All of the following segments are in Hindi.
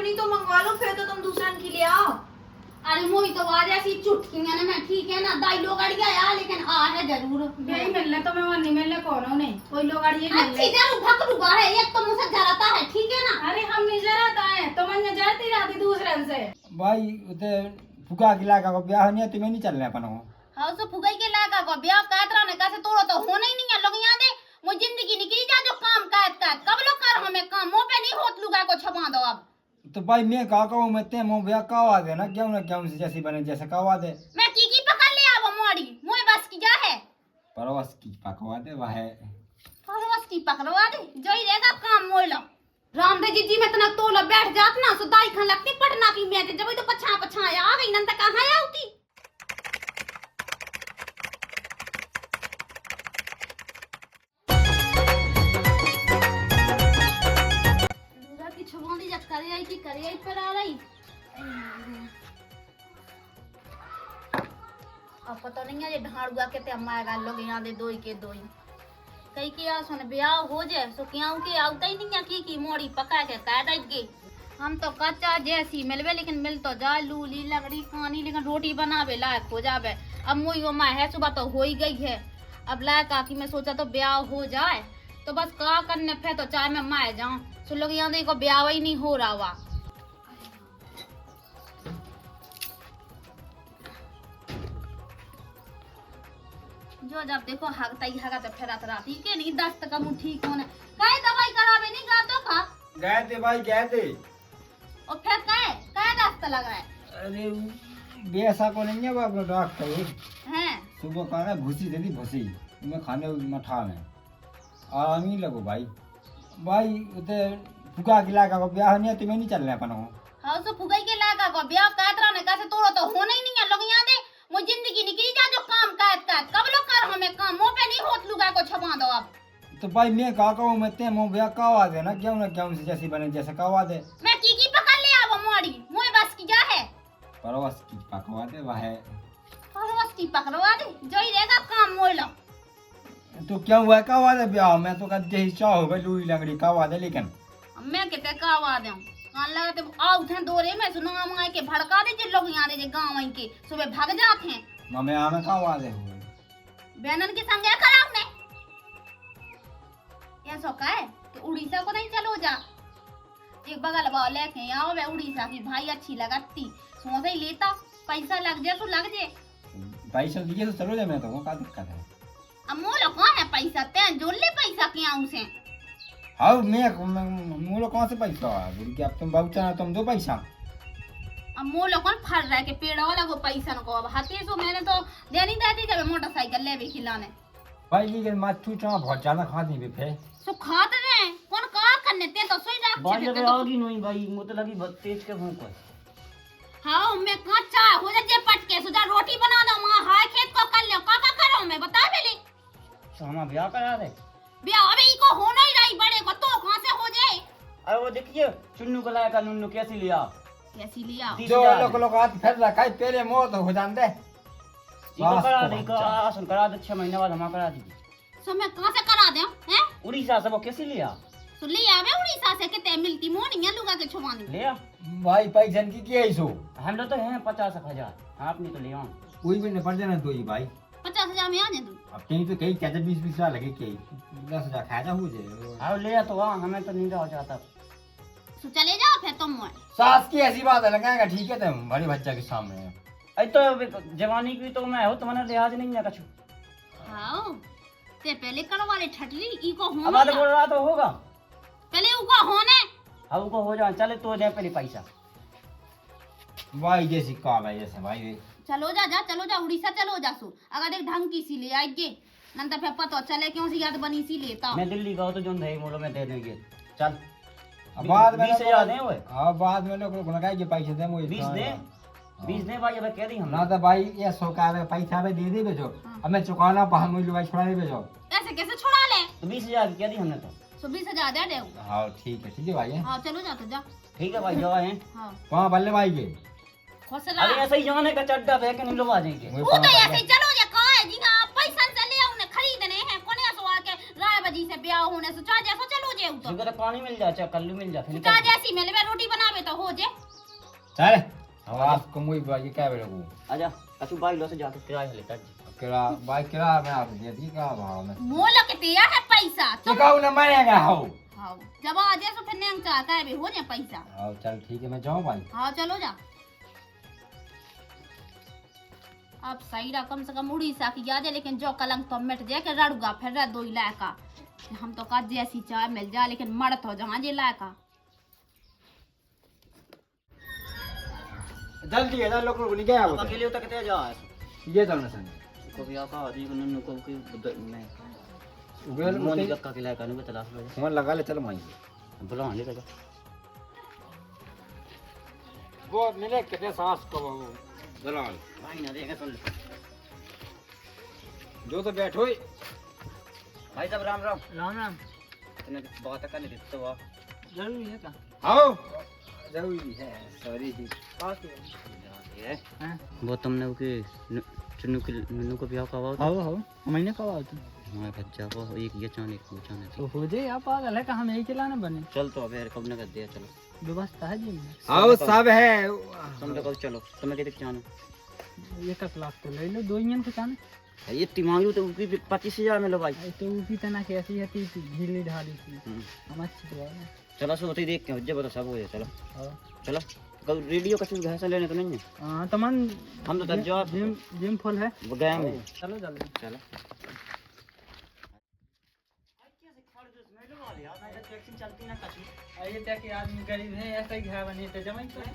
अपनी तो मंगवा लो, फिर तो तुम दूसरा की ले आओ। अरे मोई तो आज ऐसी चुटकियां ने मैं ठीक है ना दाई लोग अड़ गया यार, लेकिन आ है जरूर यही मिलने तो मैं नहीं मिलने कौन हूं नहीं, कोई लोग अड़िए अच्छी जरूर भकरुआ है, एक तो मुझसे जराता है ठीक है ना। अरे हम नहीं जराता है तो मैं जरती रहती दूसरे से। भाई उते फुका गिला का ब्याह नहीं तुम्हें नहीं चलने अपन हो। हाँ सो फुगाई के लागा को ब्याह कातरा ने कैसे तोड़ो तो होना ही नहीं है लोग यहाँ दे मुझ जिंदगी निकली जा जो काम कायत का कब लो कर हमें काम मुंह पे नहीं होत लुगा को छपा दो अब। तो भाई मैं कहा कहूँ मैं ते मुँह ब्याह कहवा दे ना, क्यों ना क्यों से जैसी बने जैसे कहवा दे। मैं की पकड़ ले आवो मोड़ी मुझे बस की जा है परवस की पकवा दे वह परवस की पकड़वा दे जो ही रहेगा काम मोड़ लो। रामदेव जी में तना तो लो बैठ जात ना सो दाई खान लगती पटना की मैं जब तो पछा पछा आ गई नंत कहां आउती। की छुबोंदी जब करे आई पर आ रही अब पता नहीं है ये ढाड़ुआ के ते अम्मा गाल लोग यहां दे दोई के दोई कई के आ सुन ब्याह हो जाए सो क्यों के आवता ही नहीं है की मोड़ी पका के काट गे। हम तो कच्चा जैसी मिलवे लेकिन मिल तो जा लूली लगड़ी खानी लेकिन रोटी बनावे लायक हो जावे। अब मुई वो माँ है सुबह तो हो ही गई है अब लायक आकी मैं सोचा तो ब्याह हो जाए तो बस का करने फिर तो चाहे मैं माए जाऊं सो लोग यहाँ देखो ब्याह ही नहीं हो रहा हुआ। जो जब देखो हगता ही हगा तो फिर राती के नहीं दस्त का मुंह ठीक होने काहे दवाई करावे नहीं गा तो का गए थे भाई गए थे और फिर काहे दस्त लगा है। अरे बेसा को नहीं है बाप डॉक्टर हैं सुबह खाना भूसी दे दी भूसी मैं खाने मठा में आराम ही लगो भाई। भाई उते फुका गिला का ब्याह नहीं तुम्हें नहीं चलने अपन हो। हाँ सो फुगाई के लागा को ब्याह कातरा ने कैसे तोड़ो तो होना ही नहीं है लोग यहाँ दे मुझ जिंदगी निकली जा जो काम कायत का कब लो कर हमें काम मुंह पे नहीं होत लुगा को छपा दो अब। तो भाई मैं कहा कहूँ मैं ते मुँह ब्याह कहवा दे ना, क्यों ना क्यों से जैसी बने जैसे कहवा दे। मैं की पकड़ ले आवो मोड़ी मुझे बस की जा है परवस की पकवा दे वह परवस की पकड़वा दे जो ही रहेगा काम मोड़ लो। तो क्यों हुआ कहवा दे ब्याह में तो कद ही चाह हो गई लूई लंगड़ी कहवा दे लेकिन मैं कितने कहवा दूं कान लगाते आओ थे दोरे में सुनो हम के भड़का दे जे लोग यहाँ दे जे गांव के सुबह भाग जाते हैं मम्मी आमे कहवा दे हो बहनन के संग खराब ने ये सो का है कि उड़ीसा को नहीं चलो जा एक बगल वाले के आओ वे उड़ीसा की भाई अच्छी लगती सोच ही लेता पैसा लग जाए तो लग जाए पैसा दिए तो चलो जाए मैं तो क्या दिक्कत है। अब मोलो कौन है पैसा ते जोड़ ले पैसा के आऊं से हाँ मैं मोलो कौन से पैसा बोल के अब तुम बहुचा ना तुम दो पैसा अब मोलो कौन फर रहा है कि पेड़ वाला को पैसा न को अब हाथी सो मैंने तो देनी देती जब मोटरसाइकिल ले भी खिलाने भाई लेकिन माछू चाह बहुत ज्यादा खाती भी फे सो खाते रहे कौन का करने ते तो सोई राख भाई छे अबे आगी नहीं भाई मुझे लगी बहुत तेज के भूख है। हां मैं कच्चा हो जा जे पटके सुजा रोटी बना दो मां हाय खेत को कर ले का करो मैं बता बेली तो हम ब्याह करा दे ब्याह अबे इको होना ही रही बड़े को तो कहां से हो जाए। अरे वो देखिए चुन्नू को लाया का नुन्नू कैसी लिया कैसी लिया जो लोग हाथ फेर रखा है पहले मोह तो हो जान दे इको करा दे इको आसन करा दे 6 महीने बाद हम करा दी सो मैं कहां से करा दे हैं उड़ीसा से वो कैसी लिया सो ले आवे उड़ीसा से कितने मिलती मोनी है लुगा के छुवानी लिया भाई पैसा की क्या है सो हम लोग तो हैं 50,000 आप नहीं तो ले आओ कोई भी नहीं पड़ जाना दो ही भाई 50,000 में आ जाए तू अब कहीं तो कहीं क्या 20-20 साल लगे कहीं 10,000 खाया हो जाए आओ ले तो वहाँ हमें तो नहीं रहा जाता सो चले जाओ फिर तुम मोए सास की ऐसी बात है लगाएगा ठीक है तुम बड़ी बच्चा के सामने अरे तो जवानी की तो मैं हो तो मैंने लिहाज नहीं है कछु हां ते पहले करवा ले ठटली इको अब होना तो बोल रहा तो होगा पहले उको होने अब को हो जाए चले तो दे पहले पैसा भाई जैसी काम है जैसे भाई चलो जा उड़ीसा चलो जा सो अगर एक ढंग की सी ले आइए नंतर फिर पता चले क्यों सी याद बनी सी लेता मैं दिल्ली का हो तो जो दही मोलो में दे देंगे चल बाद में 20,000 दे ओए हां बाद में लोग लगाएंगे पैसे दे मुझे 20 दे भाई अब कह दी हम ना तो भाई ये सोका में पैसा में दे दे भेजो अब मैं चुकाना पा हम भाई छोड़ा नहीं भेजो ऐसे कैसे छुड़ा ले तो 20,000 कह दी हमने तो सो 20,000 दे दे हाँ ठीक है भाई हाँ चलो जा तो जा ठीक है भाई जो है हाँ वहाँ बल्ले भाई के खोसला अरे ऐसे ही जाने का चड्डा है कि नहीं लोग आ जाएंगे वही वो पाँव तो बल्ले। ऐसे ही चलो जा कहा है जी ना पैसा से ले आउने खरीदने हैं कोने सो आके राय बजी से ब्याह होने से चाह जैसो चलो जे तो जिगर पानी मिल जाए चाहे कल्लू मिल जाए फिर चाह जैसी मिलवे रोटी बनावे तो तो हो जे चल आवाज कमुई भाई क्या बेरे को आजा तू भाई लो से जाके किराया लेता किरा भाई किरा में आप दिया थी का भाव में मोल के दिया है पैसा ये कहू ना मानेगा हो हाँ जब आ जाए तो फिर नहीं चाहता है भी हो जाए पैसा आओ चल ठीक है मैं जाऊं भाई हाँ चलो जा अब सही रहा कम से कम उड़ीसा की याद है लेकिन जो कलंक तो मिट जाए के रड़ूगा फिर रहा दो इलाका हम तो का जैसी चाय मिल जाए लेकिन मर्द हो जहाँ जे इलाका जल्दी है लोग नहीं गया अब अकेले होता कितने जा ये चलना सन को भी आका आदि को नन्नू को की मैं उगल मोनी का किला का नहीं बता फोन लगा ले चल माई बुला ले लगा वो मिले कितने सांस को दलाल भाई ना देगा सुन जो तो बैठो ही भाई साहब राम राम राम राम तूने बात कर ली तो वाह जरूरी है का आओ जरूरी है सॉरी जी वो तुमने वो के चुन्नू के नन्नू को ब्याह करवाओ हो मैंने कहा तू हमारे बच्चा को एक ये चाने को चाने तो हो जाए आप पागल है कहाँ यही खिलाना बने चल तो अब यार कब न कर दिया चलो व्यवस्था है जी में आओ सब है तुम तो कब चलो तुम्हें कहते चाने एक लाख तो ले लो दो इंजन को चाने ये तिमांगू तो उसकी 25,000 में लो भाई तो उसी तना कैसी है थी ढीली ढाली थी हम अच्छी तो है चलो सो होती देख के जब बता सब हो जाए चलो हाँ। चलो कल रेडियो का कुछ घास लेने तो नहीं है हाँ तमन हम तो तब जवाब जिम फुल है वो गया में चलो जल्दी चलो ये क्या कि आदमी गरीब है ऐसा ही घर बनी तो जमाई तो है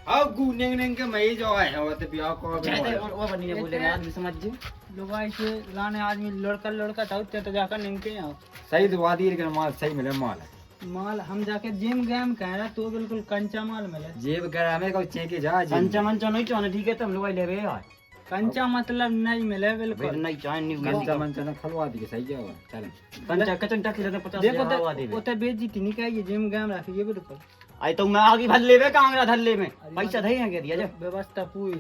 आओ गु नेंग के मई जो है वो तो ब्याह को वो बनी है बोलेगा आदमी समझ जी लोग ऐसे लाने आदमी लड़का था उतने तो जाकर निकले आओ सही दवा दी लेकिन माल सही मिले माल है माल हम जाके जिम गैम कह रहा तो बिल्कुल कंचा माल मिले जेब करा में को चेके जा जी पंचा मंचा नहीं चाने ठीक है तुम लोग ले रहे यार कंचा मतलब नहीं मिले फिर बिल्कुल नहीं चाहे नहीं कंचा मंचा ना खलवा दी सही है चल पंचा कचन टक लेते 50,000 देखो हवा दे तो उते बेइज्जती नहीं कहिए जिम गैम रखिए बिल्कुल आई तो मैं आगे भर लेवे कांगड़ा धल्ले में पैसा दे हैं के दिया जा व्यवस्था पूरी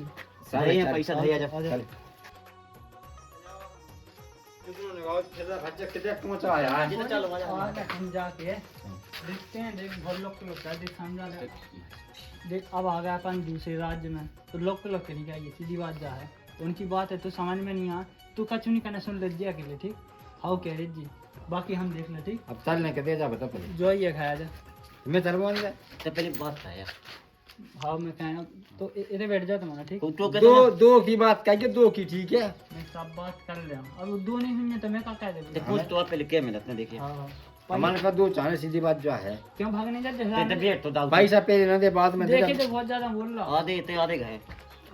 दे हैं पैसा दे जा चल कितने पहुंचा यार चलो आगे हम जाके देखते हैं देख बहुत लोग का देख समझा ले देख अब आ गया अपन दूसरे राज्य में तो लोग नहीं कहिए सीधी बात जा है उनकी बात है तो समझ में नहीं आ तू कछु नहीं करना सुन लज्जा के लिए ठीक हाउ कह रही जी बाकी हम देख ले ठीक अब चलने के दे जा बता पहले जो ये खाया जा मैं चलवाऊं जा तो पहले बात है यार हाँ मैं कह तो इधर बैठ जा तुम्हारा ठीक तो दो दो की बात कहिए दो की ठीक है मैं सब बात कर ले अब दो नहीं हुई है तो मैं क्या कह तो दे कुछ तो पहले क्या मिला अपने देखिए हाँ हमारे पास दो चाहे सीधी बात जो है क्यों भागने तो जाते डेट तो दाऊ पैसा पे ना दे बाद में देखे तो बहुत ज्यादा बोल रहा आधे गए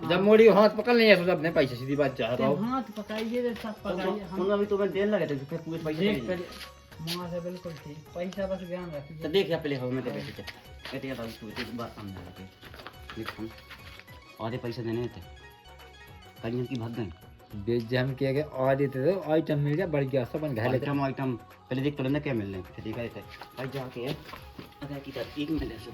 जब मोड़ी हाथ पकड़ नहीं है तो अपने पैसे सीधी बात चाह रहा हूँ हाथ पकाइए सब पकाइए हम सुन अभी तो मैं देर लगे थे फिर पूरे पैसे देख दे कर मां से बिल्कुल ठीक पैसा बस ज्ञान तो रखिए देख या पहले हमें दे पैसे कहते हैं दाऊ तू बात समझ आ रही देख हम आधे पैसे देने थे कल की भाग गए बेजम के आगे और देते थे आइटम मिल गया बढ़ गया सब घर लेकर आइटम पहले देख तो लेना क्या मिल रहे फिर देखा थे भाई जाके अगर की तरह एक मिले सो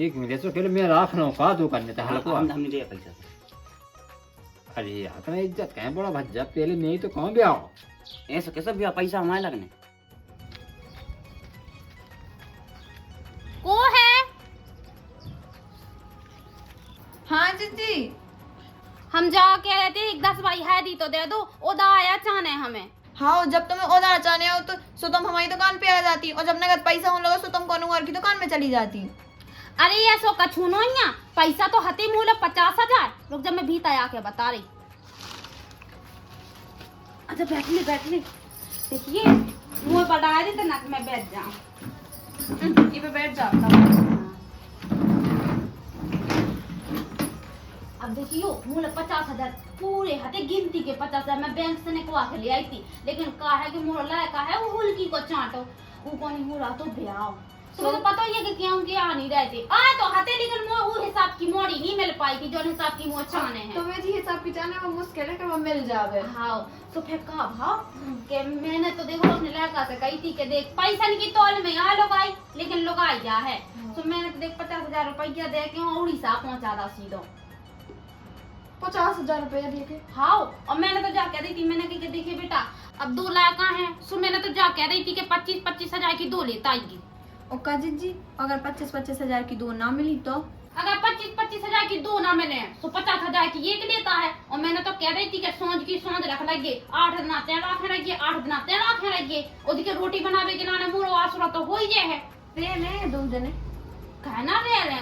एक मिनट तो फिर मैं राख रहा हूँ कहा दो करने था हल्का हमने दिया पैसा अरे अपना इज्जत कहीं बड़ा भज्जा पहले नहीं तो कहाँ भी आओ ऐसा कैसा भी पैसा हमारे लगने को है हाँ जीजी हम जा कह रहे थे 10 भाई है दी तो दे दो ओदा आया चाहने हमें हाँ जब तुम्हें उधार चाहने हो तो सो तुम हमारी दुकान पे आ जाती और जब नगद पैसा होने लगा सो तुम कौन और की दुकान में चली जाती। अरे ये सो कछूनो ही पैसा तो हती मूल 50,000 रुक जब मैं भीतर आके बता रही अच्छा बैठ ले देखिए मुँह बढ़ा दे तो नक में बैठ जाऊं ये पे बैठ जाता अब देखियो मूल 50,000 पूरे हते गिनती के 50,000 मैं बैंक से निकलवा के ले आई थी लेकिन का है कि मोर लायका है वो हुलकी को चाटो वो कोनी हो रहा तो ब्याह तो मुझे पता ही है कि क्यों क्या नहीं रहते आ तो हते लेकिन वो हिसाब की मोड़ी नहीं मिल पाई कि जो हिसाब की वो चाहने हैं तो वे जी हिसाब की जाने वो मुश्किल है कि वो मिल जावे। हाँ तो फिर का भाव के मैंने तो देखो अपने लड़का से कही थी कि देख पैसा नहीं की तौल में यहाँ लोग आई लेकिन लोग आई जा है तो मैंने तो देख 50,000 रुपया दे के उड़ीसा पहुंचा दा सीधो 50,000 रुपया दिए के। हाँ और मैंने तो जा कह दी थी मैंने कि देखिए बेटा अब 2 लाख है सो मैंने तो जा कह रही थी कि 25,000 की 2 लेता आएगी और काजिद जी अगर 25-25 हजार की दो ना मिली तो? अगर 25-25 हजार की दो ना मिले तो 50 हजार की एक लेता है। और मैंने तो कह रही थी कि सोच की सोच रख लगे 8 दिन 13 लाख लगे 8 दिन 13 लाख लगे और दिखे रोटी बनावे के लाने मोरो आसरा तो हो ही है रे ने 2 जने कहना रे रे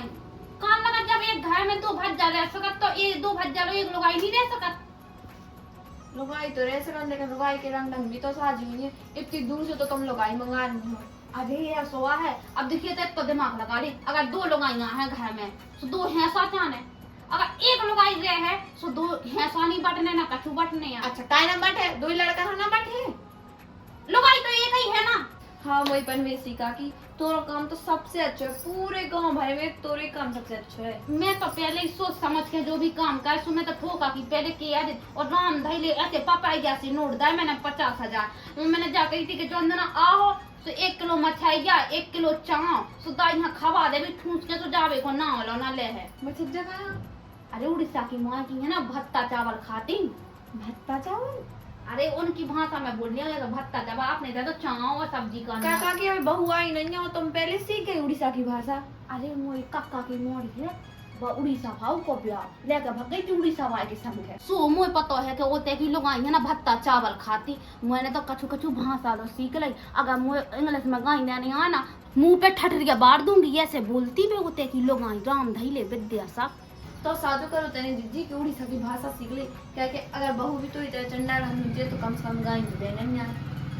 कान लगा जब एक घर में 2 भज्जा रह सकत तो ये 2 भज्जा लो एक लुगाई नहीं रह सकत। लुगाई तो रह सकत लेकिन लुगाई के रंग ढंग भी तो साजी हुई है। इतनी दूर से तो तुम लुगाई मंगा रही हो। अरे ये सोआ है। अब देखिए तो दिमाग लगा ली अगर 2 लुगाइयां हैं घर में तो 2 हैसा जाने अगर एक लुगाई रहे है तो 2 हैसा नहीं बटने ना कछु बटने है। अच्छा काय ना बट है 2 ही लड़का ना बट है लुगाई तो एक ही है ना। हाँ वही परमेशी का की तोरा काम तो सबसे अच्छा है पूरे गांव भर में तोरे काम सबसे अच्छा है। मैं तो पहले ही सोच समझ के जो भी काम कर सो मैं तो ठोका की पहले किया दे और राम धैले ऐसे पापा जैसे नोट दाए मैंने 50 हजार मैंने जा कही थी कि जो अंदर आओ तो 1 किलो मछाई गया 1 किलो चाव सो दाई यहाँ खवा दे भी ठूस के तो जावे को ना वाला ना ले है। मतलब जगह अरे उड़ीसा की माँ की है ना भत्ता चावल खाती भत्ता चावल। अरे उनकी भाषा में बोल लिया तो भत्ता चावल आपने दे तो चाव और सब्जी का नाम। काका की अभी बहू आई नहीं हो तुम पहले सीख गई उड़ीसा की भाषा। अरे मोरी काका की मोड़ी है वो उड़ीसा भाव को ब्याह लेकर भग गई थी उड़ीसा वाले के संग है। सो मुझे पता है कि ओते की लोग आई है ना भत्ता चावल खाती मैंने तो कछु कछु भाषा लो सीख ली। अगर मुझे इंग्लिश में गाई नहीं आना मुंह पे ठठरिया बार दूंगी ऐसे बोलती मैं ओते की लोग आई राम धैले विद्या सा। तो साधु करो तने दीदी की उड़ीसा की भाषा सीख ली क्या कि अगर बहू भी तो इतना चंडाल मुझे तो कम से कम गाई देने नहीं आए।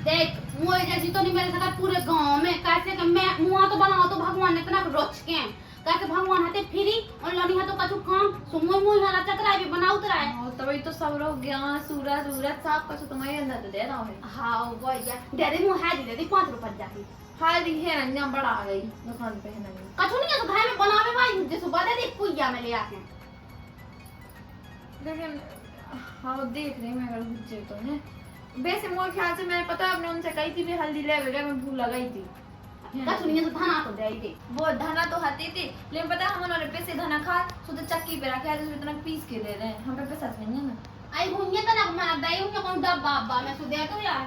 देख मुझे जैसी तो नहीं मेरे साथ पूरे गांव में कैसे कि मैं मुआ तो बनाओ तो भगवान ने इतना रोच के कैसे भगवान हाथे फिरी और लनी हाथों का काम सुमोई मुई हला चकरा भी बनाओ उतरा है। तभी तो सब लोग ज्ञान सूरज सूरज सब कुछ तुम्हारे अंदर तो दे रहा है। हाँ वो दे दे मुँह है दे दे 5 रुपए जाती हाय दी है ना बड़ा आ गई दुकान पे है ना कछु नहीं है तो घर में बनावे भाई जैसे बदे दे पुइया में ले आके। लेकिन हाँ देख रही मैं अगर बुझे तो है वैसे मोर ख्याल से मैंने पता है अपने उनसे कही थी भी हल्दी ले बेटा मैं भूल लगाई थी। कछु नहीं है तो धना तो दे दे वो धना तो हाथी थी लेकिन पता है हम उन्होंने पैसे धना खा तो चक्की पे रखे आज इतना पीस के दे रहे हैं हम पे पैसा नहीं है ना। आई हुई तो ना मैं दई हूं कौन डब्बा अब्बा मैं सु दे तो यार।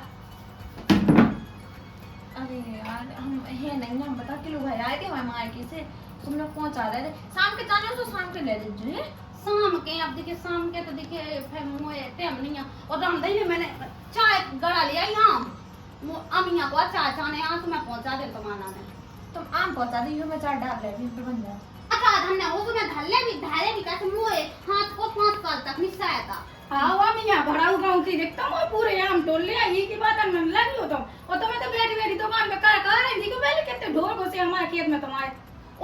अरे यार हम है नहीं ना हम बता किलो भाई आए थे हमारे मायके से तुम लोग पहुंचा रहे थे शाम के जाने तो शाम के ले लीजिए। शाम के अब देखिए शाम के तो देखिए फिर मुझे टाइम नहीं है और राम दही में मैंने चाय गड़ा लिया यहाँ अमिया को चाय चाने यहाँ से मैं पहुंचा दे तुम्हारा में तुम आम पहुंचा दी मैं चार डाल रहे फिर बन जाए। अच्छा धन्य हो तुम्हें धल्ले भी धारे भी कैसे मुझे हाथ को 5 साल तक निशाया था। हाँ मियाँ भराऊ गाँव की देखता हूँ पूरे आम टोल ले ये की बात मन लगी हो तुम और तुम्हें तो बैठी बैठी दुकान पे कर रही थी कि पहले कितने ढोल घुसे हमारे खेत में तुम्हारे।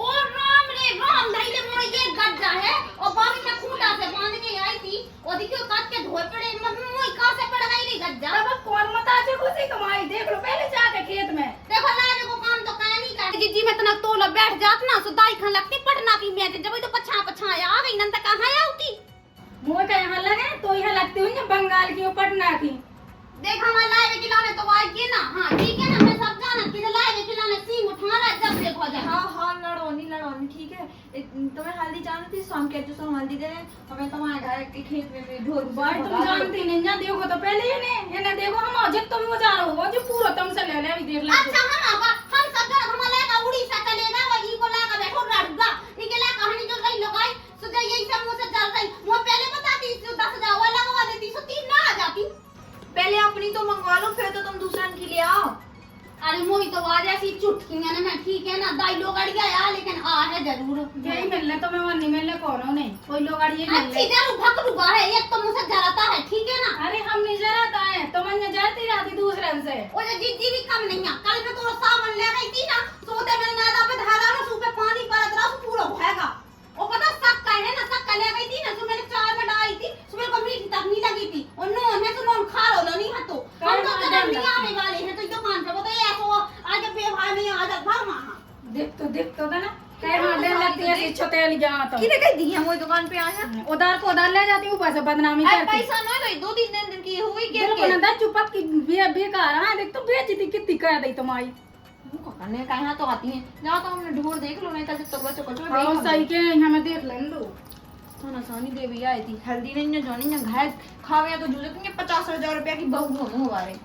और राम रे राम धैले मोरे ये गड्ढा है और बाकी मैं खूंटा से बांध के आई थी और देखियो काट के धोए पड़े मोई कहां से पड़ गई रे गड्ढा। अब कौन मता से घुसी तुम्हारी देख लो पहले जाके खेत में देखो लाने को काम तो कहीं नहीं कर जी मैं तना तोला बैठ जात ना सो दाई खान लगती पटना की मैं जब तो पछा पछा आ गई नंत कहां आउती मुंह का यहाँ लगे तो यहाँ लगती हुई बंगाल की और पटना की। देख हमारे लाए खिलाने तो आई के ना। हां ठीक है ना मैं सब जाना कि लाए खिलाने सिंह उठाना जब से हो जाए। हाँ हाँ लड़ोनी ठीक है तुम्हें हल्दी जानी थी शाम के जो हल्दी दे हमें तुम्हारे घर के खेत में भी ढोल भाई तुम जानती नहीं ना देखो तो पहले ये ने देखो हम जब तुम वो जा रहे हो जो पूरा तुमसे ले ले देख ले। अच्छा हम सब जन हमारे का उड़ीसा चलेगा वही को लाकर बैठो रड़गा निकला कहानी जो रही लगाई सो यही सब मुझसे चल रही वो पहले बताती 10,000 वाला लगा देती सो 3 ना आ जाती। पहले अपनी तो मंगवा लो फिर तो तुम दूसरा के लिए आओ। अरे मोही तो आज ऐसी चुटकियां ना ठीक है ना दाई लोग अड़ गया लेकिन आ है जरूर यही मिलने तो मैं वही मिलने कौन नहीं कोई लोग अड़िए अच्छी जरूर भकरुगा है एक तो मुझसे जराता है ठीक है ना। अरे हम नहीं जराता है तो मैं जाती रहती दूसरे से वो जीजी भी कम नहीं है कल मैं तो सावन ले गई थी ना सोते में नादा पे धारा ना सू पे पानी परत रहा पूरा होएगा और पता सक्का है ना सक्का ले गई थी ना सो मैंने चाय में डाली थी सुबह को मीठी तक नहीं लगी थी और नो मैं तो नॉन खा लो नहीं है तो हम तो कदम नहीं आने वाले हैं तो दुकान पे वो तो ऐसा आज बेभाई में आ जा भाग वहां देख तो ना कह हां ले लगती है छोटेल जा तो किने कह दी हम वो दुकान पे आए हैं उधार को उधार ले जाती ऊपर से बदनामी अरे करती। पैसा ना दे 2-3 दिन की हुई के बिल्कुल ना चुपक की बेकार हां देख तो बेइज्जती कितनी कर दी तुम्हारी ने कहां तो आती है जा तो हमने ढूंढ देख लो नहीं तो जब तक बच्चों को हां सही के यहां में देख लेन दो खाना सानी देवी आई थी हल्दी नहीं ना जानी ना घाय खावे तो जरूरत नहीं 50,000 रुपया की बहू हो हमारे।